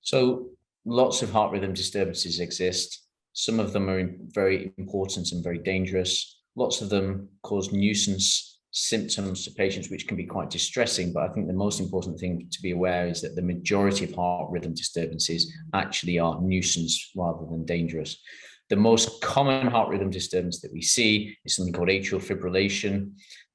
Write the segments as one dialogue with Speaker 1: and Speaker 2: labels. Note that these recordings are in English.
Speaker 1: So lots of heart rhythm disturbances exist. Some of them are very important and very dangerous. Lots of them cause nuisance symptoms to patients, which can be quite distressing. But I think the most important thing to be aware is that the majority of heart rhythm disturbances actually are nuisance rather than dangerous. The most common heart rhythm disturbance that we see is something called atrial fibrillation.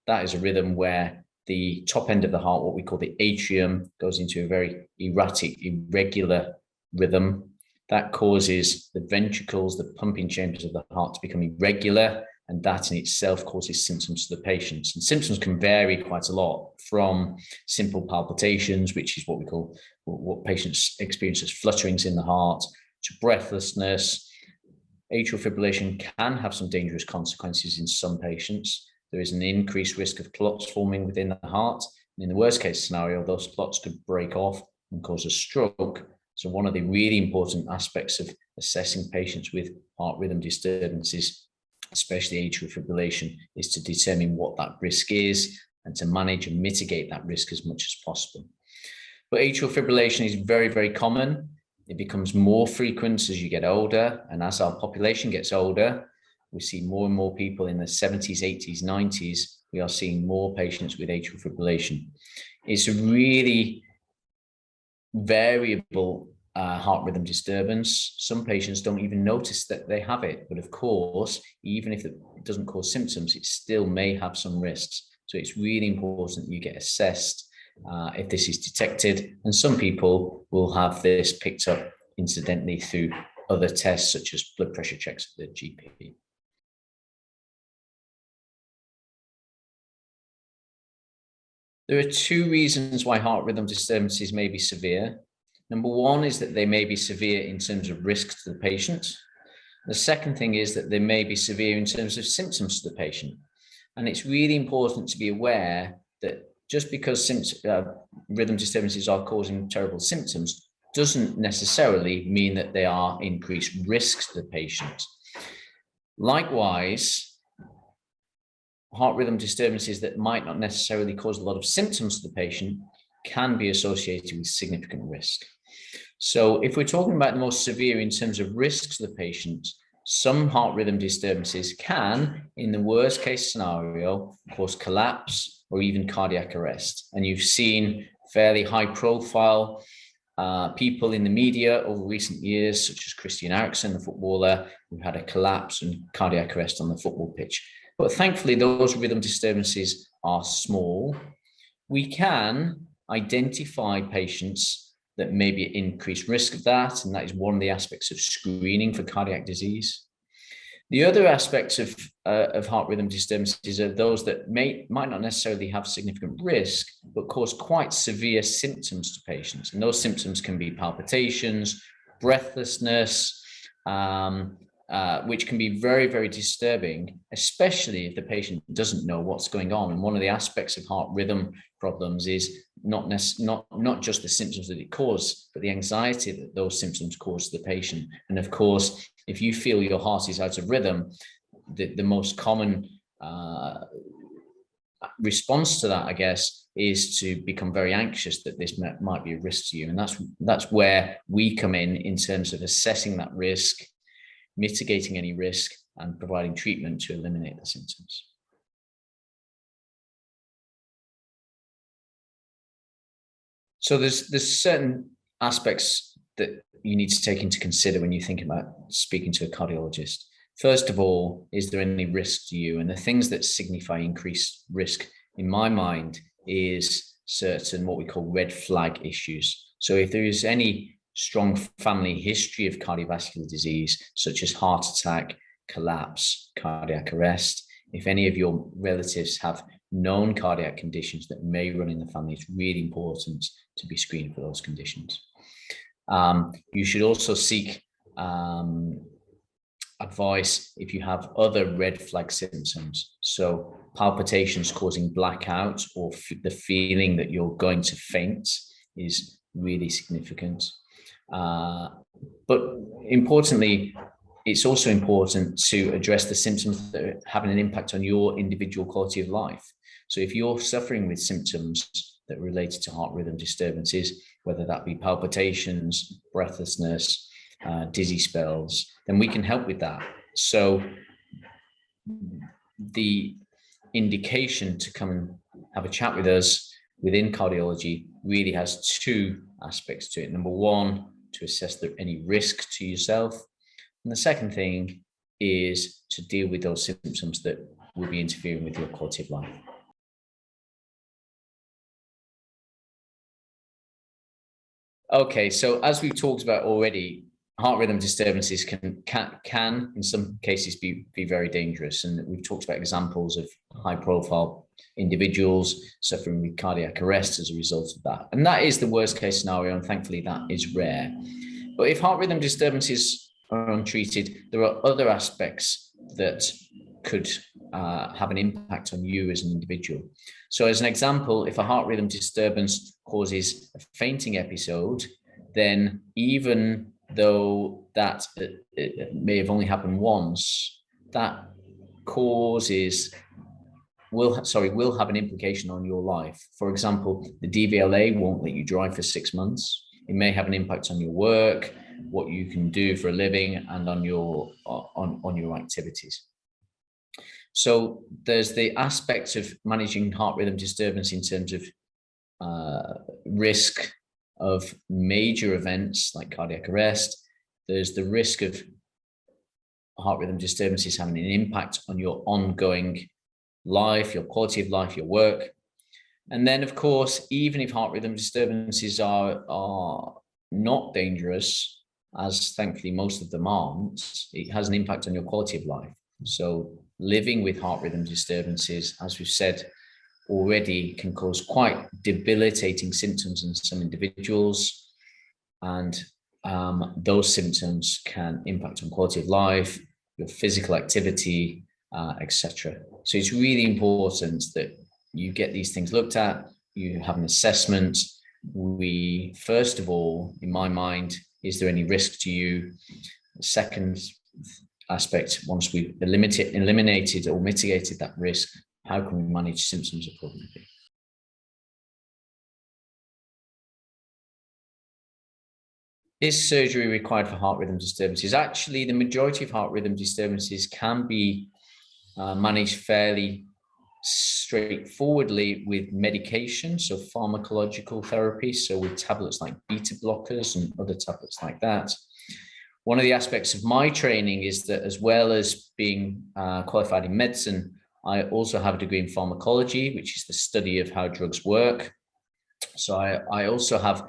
Speaker 1: That is a rhythm where the top end of the heart, what we call the atrium, goes into a very erratic, irregular rhythm. That causes the ventricles, the pumping chambers of the heart, to become irregular, and that in itself causes symptoms to the patients. And symptoms can vary quite a lot, from simple palpitations, which is what we call, what patients experience as flutterings in the heart, to breathlessness. Atrial fibrillation can have some dangerous consequences in some patients. There is an increased risk of clots forming within the heart. And in the worst case scenario, those clots could break off and cause a stroke. So one of the really important aspects of assessing patients with heart rhythm disturbances, especially atrial fibrillation, is to determine what that risk is and to manage and mitigate that risk as much as possible. But atrial fibrillation is very, very common. It becomes more frequent as you get older, and as our population gets older, we see more and more people in the 70s, 80s, 90s. We are seeing more patients with atrial fibrillation. It's a really variable heart rhythm disturbance. Some patients don't even notice that they have it, but of course, even if it doesn't cause symptoms, it still may have some risks. So it's really important that you get assessed if this is detected, and some people will have this picked up incidentally through other tests such as blood pressure checks with the GP. There are two reasons why heart rhythm disturbances may be severe. Number one is that they may be severe in terms of risk to the patient. The second thing is that they may be severe in terms of symptoms to the patient. And it's really important to be aware that just because rhythm disturbances are causing terrible symptoms doesn't necessarily mean that they are increased risks to the patient. Likewise, heart rhythm disturbances that might not necessarily cause a lot of symptoms to the patient can be associated with significant risk. So if we're talking about the most severe in terms of risks to the patient, some heart rhythm disturbances can, in the worst case scenario, cause collapse or even cardiac arrest. And you've seen fairly high profile people in the media over recent years, such as Christian Eriksen, the footballer, who had a collapse and cardiac arrest on the football pitch. But thankfully, those rhythm disturbances are small. We can identify patients that may be at increased risk of that, and that is one of the aspects of screening for cardiac disease. The other aspects of heart rhythm disturbances are those that might not necessarily have significant risk, but cause quite severe symptoms to patients. And those symptoms can be palpitations, breathlessness, which can be very, very disturbing, especially if the patient doesn't know what's going on. And one of the aspects of heart rhythm problems is not just the symptoms that it causes, but the anxiety that those symptoms cause to the patient. And of course, if you feel your heart is out of rhythm, the most common response to that, I guess, is to become very anxious that this might be a risk to you. And that's where we come in terms of assessing that risk, mitigating any risk, and providing treatment to eliminate the symptoms. So there's certain aspects that you need to take into consider when you think about speaking to a cardiologist. First of all, is there any risk to you? And the things that signify increased risk, in my mind, is certain what we call red flag issues. So if there is any strong family history of cardiovascular disease, such as heart attack, collapse, cardiac arrest, if any of your relatives have known cardiac conditions that may run in the family, it's really important to be screened for those conditions. You should also seek advice if you have other red flag symptoms. So palpitations causing blackouts or the feeling that you're going to faint is really significant. But importantly, it's also important to address the symptoms that are having an impact on your individual quality of life. So if you're suffering with symptoms that are related to heart rhythm disturbances, whether that be palpitations, breathlessness, dizzy spells, then we can help with that. So the indication to come and have a chat with us within cardiology really has two aspects to it. Number one, to assess any risk to yourself. And the second thing is to deal with those symptoms that will be interfering with your quality of life. Okay, so as we've talked about already, heart rhythm disturbances can in some cases be very dangerous. And we've talked about examples of high profile individuals suffering with cardiac arrest as a result of that. And that is the worst case scenario, and thankfully that is rare. But if heart rhythm disturbances are untreated, there are other aspects that could have an impact on you as an individual. So as an example, if a heart rhythm disturbance causes a fainting episode, then even though that it may have only happened once, that will have an implication on your life. For example, the DVLA won't let you drive for 6 months. It may have an impact on your work, what you can do for a living, and on your activities. So there's the aspects of managing heart rhythm disturbance in terms of risk of major events like cardiac arrest. There's the risk of heart rhythm disturbances having an impact on your ongoing life, your quality of life, your work. And then, of course, even if heart rhythm disturbances are not dangerous, as thankfully most of them aren't, it has an impact on your quality of life. So living with heart rhythm disturbances, as we've said already, can cause quite debilitating symptoms in some individuals. And those symptoms can impact on quality of life, your physical activity, etc. So it's really important that you get these things looked at, you have an assessment. We, first of all, in my mind, is there any risk to you? The second aspect, once we've eliminated or mitigated that risk, how can we manage symptoms appropriately? Is surgery required for heart rhythm disturbances? Actually, the majority of heart rhythm disturbances can be managed fairly straightforwardly with medication, so pharmacological therapy, so with tablets like beta blockers and other tablets like that. One of the aspects of my training is that, as well as being qualified in medicine, I also have a degree in pharmacology, which is the study of how drugs work. So I also have,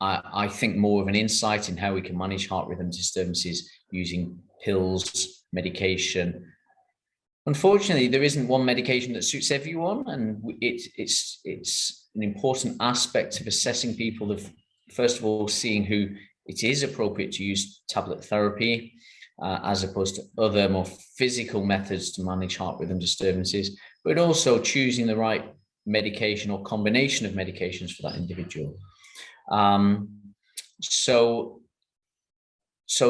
Speaker 1: I think, more of an insight in how we can manage heart rhythm disturbances using pills, medication. Unfortunately, there isn't one medication that suits everyone, and it's an important aspect of assessing people, of first of all seeing who it is appropriate to use tablet therapy as opposed to other more physical methods to manage heart rhythm disturbances, but also choosing the right medication or combination of medications for that individual. So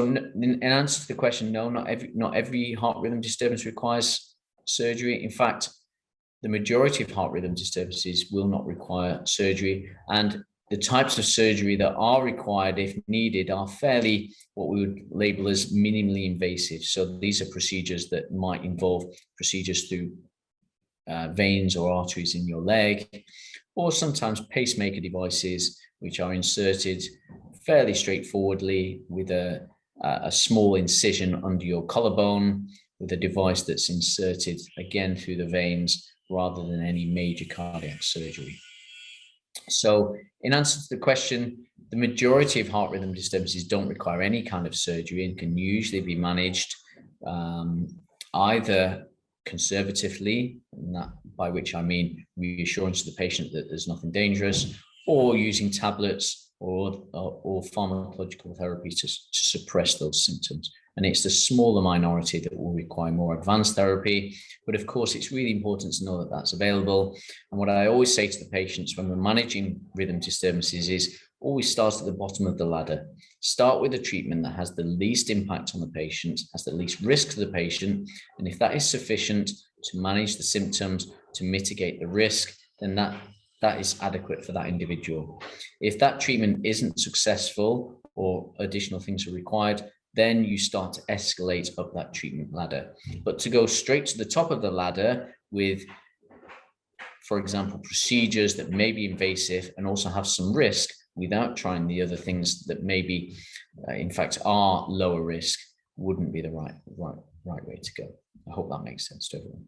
Speaker 1: in answer to the question, no, not every heart rhythm disturbance requires surgery. In fact, the majority of heart rhythm disturbances will not require surgery, and the types of surgery that are required, if needed, are fairly what we would label as minimally invasive. So these are procedures that might involve procedures through veins or arteries in your leg, or sometimes pacemaker devices, which are inserted fairly straightforwardly with a small incision under your collarbone, with a device that's inserted again through the veins, rather than any major cardiac surgery. So in answer to the question, the majority of heart rhythm disturbances don't require any kind of surgery and can usually be managed either conservatively, and that, by which I mean reassurance to the patient that there's nothing dangerous, or using tablets or pharmacological therapy to suppress those symptoms. And it's the smaller minority that will require more advanced therapy. But of course, it's really important to know that that's available. And what I always say to the patients when we're managing rhythm disturbances is always start at the bottom of the ladder. Start with a treatment that has the least impact on the patient, has the least risk to the patient. And if that is sufficient to manage the symptoms, to mitigate the risk, then that is adequate for that individual. If that treatment isn't successful or additional things are required, then you start to escalate up that treatment ladder. But to go straight to the top of the ladder with, for example, procedures that may be invasive and also have some risk without trying the other things that maybe, in fact, are lower risk, wouldn't be the right way to go. I hope that makes sense to everyone.